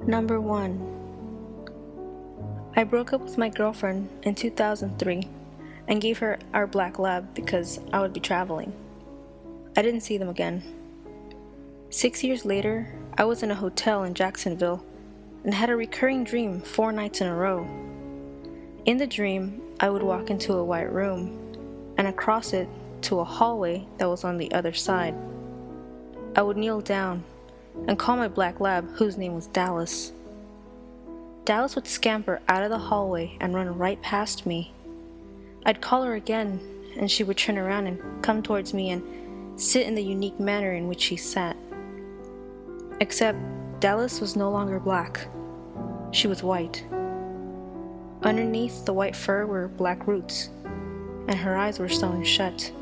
Number 1. I broke up with my girlfriend in 2003 and gave her our black lab because I would be traveling. I didn't see them again. 6 years later, I was in a hotel in Jacksonville and had a recurring dream 4 nights in a row. In the dream, I would walk into a white room and across it to a hallway that was on the other side. I would kneel down and call my black lab, whose name was Dallas. Dallas would scamper out of the hallway and run right past me. I'd call her again, and she would turn around and come towards me and sit in the unique manner in which she sat. Except Dallas was no longer black. She was white. Underneath the white fur were black roots, and her eyes were sewn shut.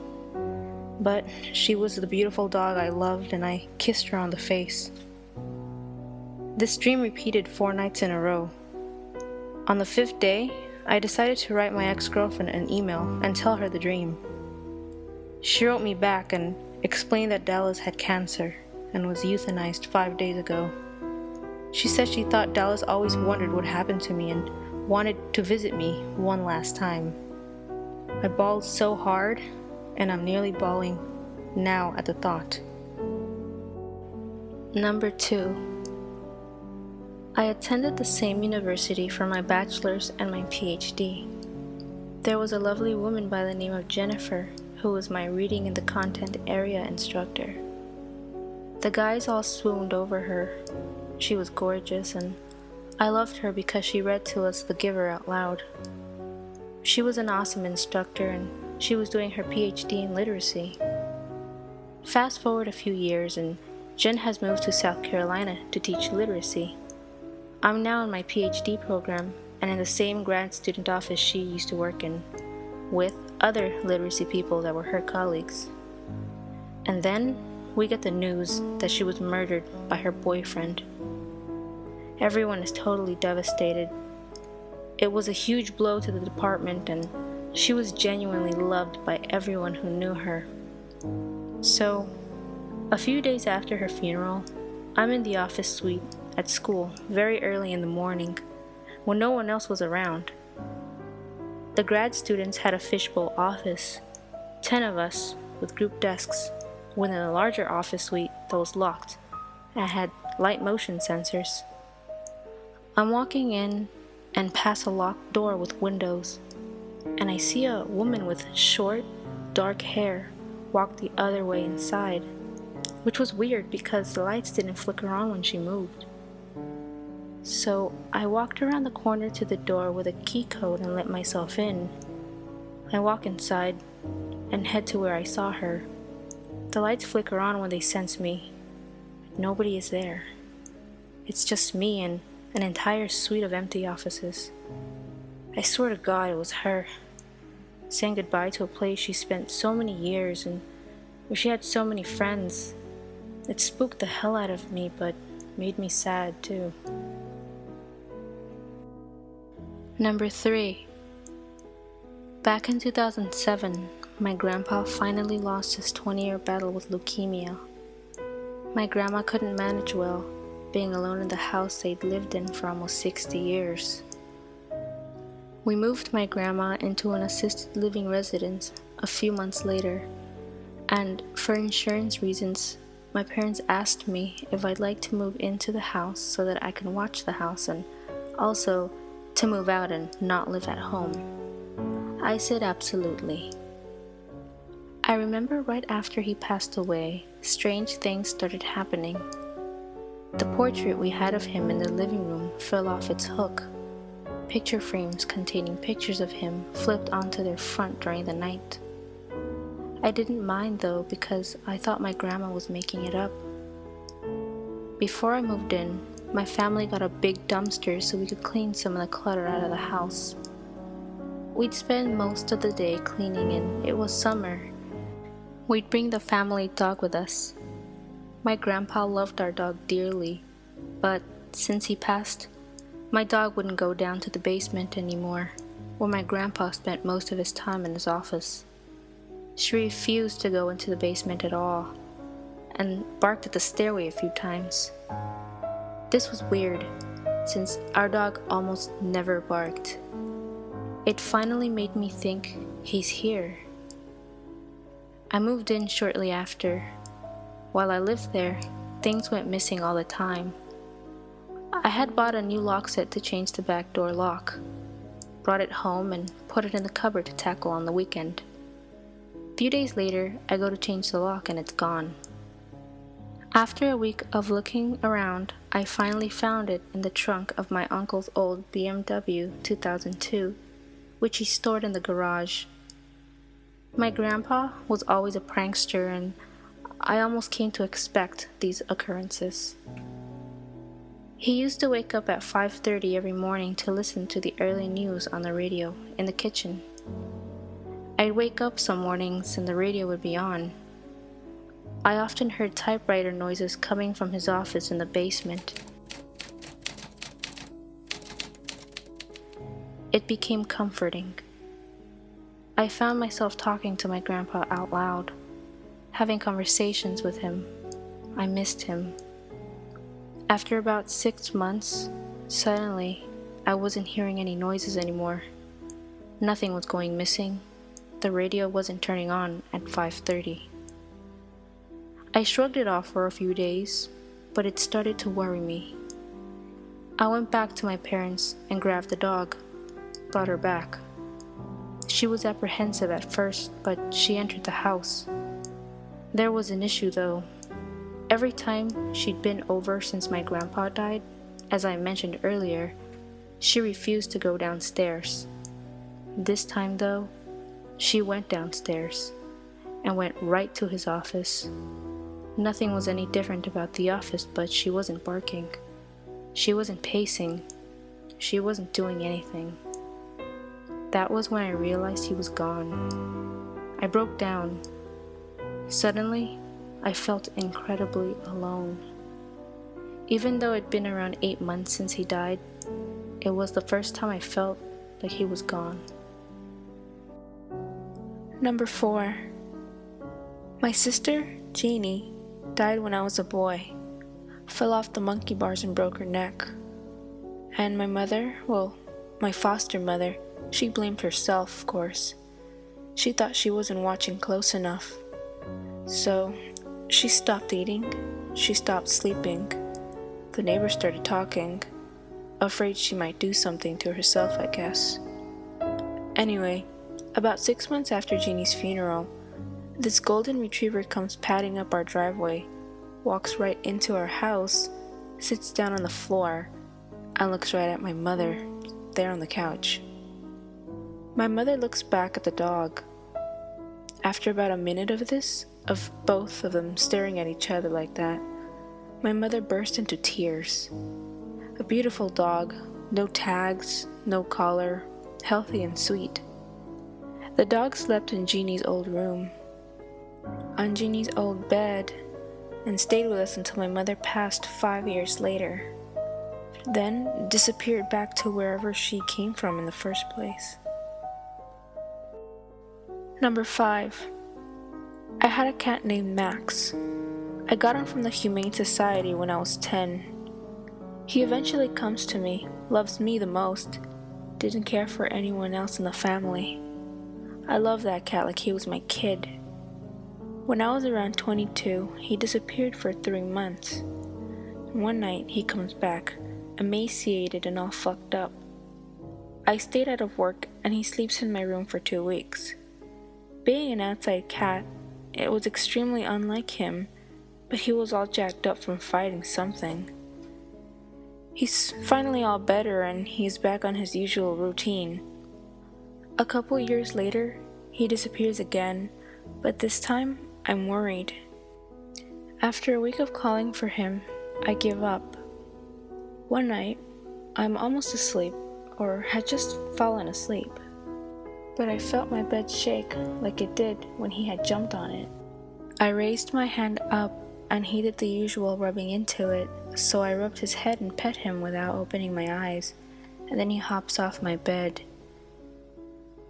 But she was the beautiful dog I loved, and I kissed her on the face. This dream repeated 4 nights in a row. On the 5th day, I decided to write my ex-girlfriend an email and tell her the dream. She wrote me back and explained that Dallas had cancer and was euthanized 5 days ago. She said she thought Dallas always wondered what happened to me and wanted to visit me one last time. I bawled so hard, and I'm nearly bawling now at the thought. Number 2. I attended the same university for my bachelor's and my PhD. There was a lovely woman by the name of Jennifer who was my reading and the content area instructor. The guys all swooned over her. She was gorgeous, and I loved her because she read to us The Giver out loud. She was an awesome instructor, and she was doing her PhD in literacy. Fast forward a few years, and Jen has moved to South Carolina to teach literacy. I'm now in my PhD program and in the same grad student office she used to work in, with other literacy people that were her colleagues. And then we get the news that she was murdered by her boyfriend. Everyone is totally devastated. It was a huge blow to the department, and she was genuinely loved by everyone who knew her. So, a few days after her funeral, I'm in the office suite at school very early in the morning when no one else was around. The grad students had a fishbowl office, 10 of us with group desks within a larger office suite that was locked and had light motion sensors. I'm walking in and pass a locked door with windows, and I see a woman with short, dark hair walk the other way inside, which was weird because the lights didn't flicker on when she moved. So I walked around the corner to the door with a key code and let myself in. I walk inside and head to where I saw her. The lights flicker on when they sense me. Nobody is there. It's just me and an entire suite of empty offices. I swear to God it was her, saying goodbye to a place she spent so many years and where she had so many friends. It spooked the hell out of me, but made me sad too. Number 3. Back in 2007, my grandpa finally lost his 20-year battle with leukemia. My grandma couldn't manage well, being alone in the house they'd lived in for almost 60 years. We moved my grandma into an assisted living residence a few months later, and for insurance reasons, my parents asked me if I'd like to move into the house so that I can watch the house and also to move out and not live at home. I said absolutely. I remember right after he passed away, strange things started happening. The portrait we had of him in the living room fell off its hook. Picture frames containing pictures of him flipped onto their front during the night. I didn't mind though because I thought my grandma was making it up. Before I moved in, my family got a big dumpster so we could clean some of the clutter out of the house. We'd spend most of the day cleaning, and it was summer. We'd bring the family dog with us. My grandpa loved our dog dearly, but since he passed, my dog wouldn't go down to the basement anymore, where my grandpa spent most of his time in his office. She refused to go into the basement at all, and barked at the stairway a few times. This was weird, since our dog almost never barked. It finally made me think he's here. I moved in shortly after. While I lived there, things went missing all the time. I had bought a new lock set to change the back door lock, brought it home and put it in the cupboard to tackle on the weekend. A few days later, I go to change the lock and it's gone. After a week of looking around, I finally found it in the trunk of my uncle's old BMW 2002, which he stored in the garage. My grandpa was always a prankster, and I almost came to expect these occurrences. He used to wake up at 5:30 every morning to listen to the early news on the radio in the kitchen. I'd wake up some mornings and the radio would be on. I often heard typewriter noises coming from his office in the basement. It became comforting. I found myself talking to my grandpa out loud, having conversations with him. I missed him. After about 6 months, suddenly, I wasn't hearing any noises anymore. Nothing was going missing. The radio wasn't turning on at 5:30. I shrugged it off for a few days, but it started to worry me. I went back to my parents and grabbed the dog, brought her back. She was apprehensive at first, but she entered the house. There was an issue though. Every time she'd been over since my grandpa died, as I mentioned earlier, she refused to go downstairs. This time though, she went downstairs and went right to his office. Nothing was any different about the office, but she wasn't barking. She wasn't pacing. She wasn't doing anything. That was when I realized he was gone. I broke down. Suddenly, I felt incredibly alone. Even though it'd been around 8 months since he died, it was the first time I felt like he was gone. Number 4. My sister, Jeannie, died when I was a boy. Fell off the monkey bars and broke her neck. And my mother, my foster mother, she blamed herself, of course. She thought she wasn't watching close enough. So, she stopped eating, she stopped sleeping. The neighbors started talking, afraid she might do something to herself, I guess. Anyway, about 6 months after Jeannie's funeral, this golden retriever comes padding up our driveway, walks right into our house, sits down on the floor, and looks right at my mother, there on the couch. My mother looks back at the dog. After about a minute of this, of both of them staring at each other like that, my mother burst into tears. A beautiful dog, no tags, no collar, healthy and sweet. The dog slept in Jeannie's old room, on Jeannie's old bed, and stayed with us until my mother passed 5 years later, then disappeared back to wherever she came from in the first place. Number 5. I had a cat named Max. I got him from the Humane Society when I was 10. He eventually comes to me, loves me the most, didn't care for anyone else in the family. I love that cat like he was my kid. When I was around 22, he disappeared for 3 months. One night, he comes back, emaciated and all fucked up. I stayed out of work and he sleeps in my room for 2 weeks. Being an outside cat, it was extremely unlike him, but he was all jacked up from fighting something. He's finally all better and he's back on his usual routine. A couple years later, he disappears again, but this time I'm worried. After a week of calling for him, I give up. One night, I'm almost asleep, or had just fallen asleep, but I felt my bed shake like it did when he had jumped on it. I raised my hand up and he did the usual rubbing into it, so I rubbed his head and pet him without opening my eyes, and then he hops off my bed.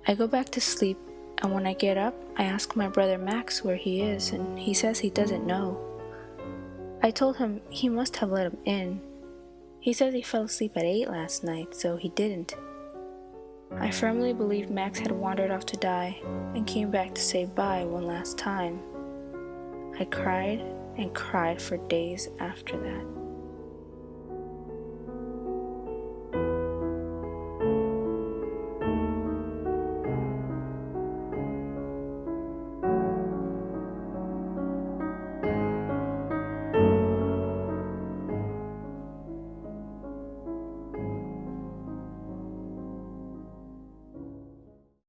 I go back to sleep, and when I get up, I ask my brother Max where he is, and he says he doesn't know. I told him he must have let him in. He says he fell asleep at 8 last night, so he didn't. I firmly believe Max had wandered off to die and came back to say bye one last time. I cried and cried for days after that.